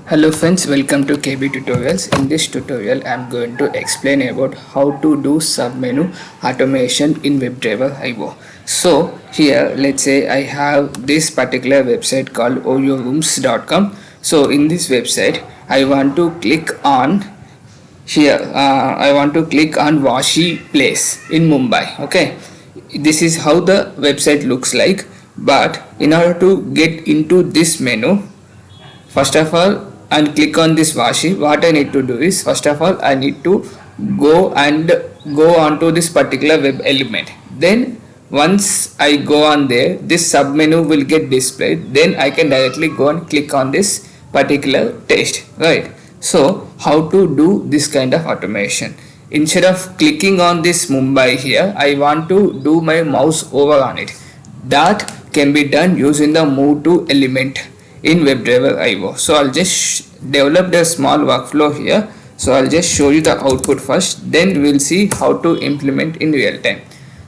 Hello friends, welcome to KB Tutorials. In this tutorial, I am going to explain about how to do submenu automation in WebDriver IO. So here, let's say I have this particular website called oyorooms.com. So in this website, I want to click on here. I want to click on Vashi Place in Mumbai. Okay, this is how the website looks like. But in order to get into this menu, first of all, and click on this Vashi, what I need to do is, first of all, I need to go onto this particular web element. Then once I go on there, this submenu will get displayed. Then I can directly go and click on this particular text, right? So how to do this kind of automation? Instead of clicking on this Mumbai here, I want to do my mouse over on it. That can be done using the move to element in WebDriver IO. So I'll just develop a small workflow here. So I'll just show you the output first, then we'll see how to implement in real time.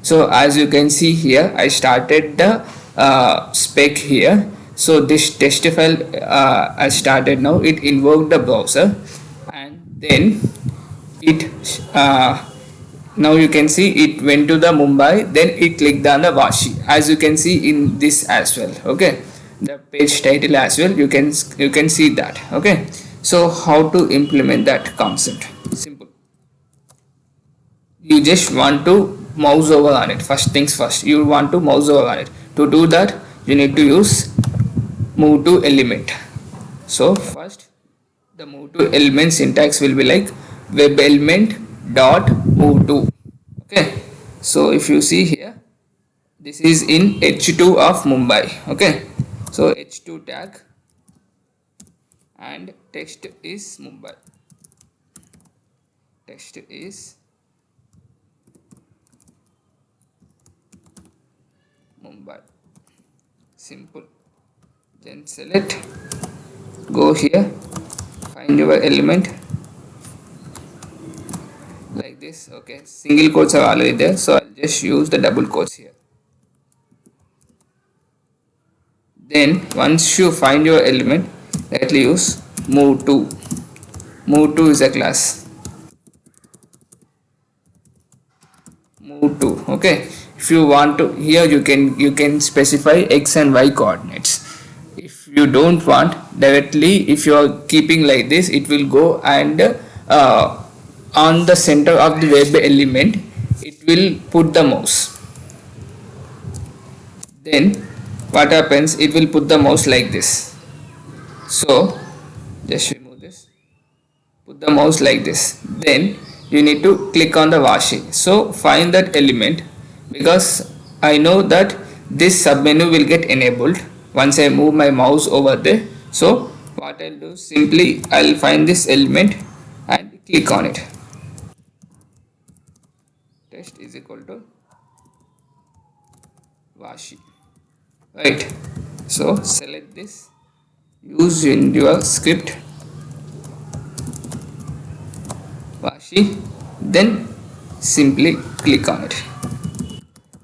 So as you can see here, I started the spec here. So this test file I started now. It invoked the browser, and then it now you can see it went to the Mumbai, then it clicked on the Vashi, as you can see in this as well. Okay, the page title as well, you can see that. Okay, so how to implement that concept? Simple. You just want to mouse over on it. First things first, you want to mouse over on it. To do that, you need to use move to element. So first, the move to element syntax will be like web element dot move to. Okay, so if you see here, this is in H2 of Mumbai. Okay, so H2 tag and text is Mumbai. Text is Mumbai. Simple. Then select, go here, find your element like this. Okay, single quotes are already there, so I'll just use the double quotes here. Then once you find your element, directly use move to. Move to is a class. Move to. Okay, if you want to, here you can specify x and y coordinates. If you don't want, directly if you are keeping like this, it will go and on the center of the web element it will put the mouse. Then what happens, it will put the mouse like this. So just remove this, put the mouse like this. Then you need to click on the Vashi. So find that element, because I know that this submenu will get enabled once I move my mouse over there. So what I'll do, simply I'll find this element and click on it. Text is equal to Vashi, right? So select this, use in your script Vashi, then simply click on it.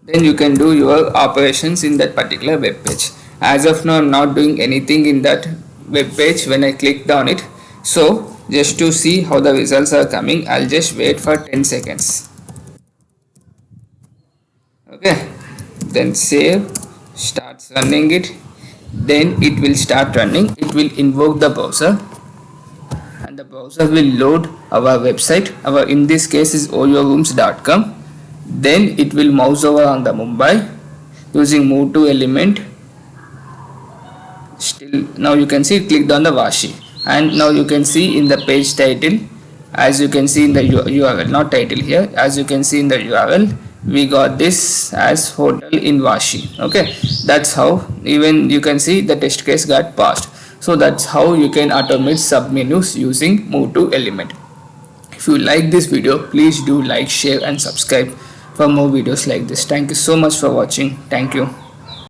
Then you can do your operations in that particular web page. As of now, I'm not doing anything in that web page when I clicked on it. So just to see how the results are coming, I'll just wait for 10 seconds. Okay, then save, starts running it, then it will start running. It will invoke the browser, and the browser will load our website. Our, in this case, is oyorooms.com. Then it will mouse over on the Mumbai using move to element. Still, now you can see it clicked on the Vashi, and now you can see in the page title, as you can see in the URL, not title here, as you can see in the URL, we got this as hotel in Vashi. Okay, that's how, even you can see the test case got passed. So that's how you can automate submenus using move to element. If you like this video, please do like, share and subscribe for more videos like this. Thank you so much for watching. Thank you.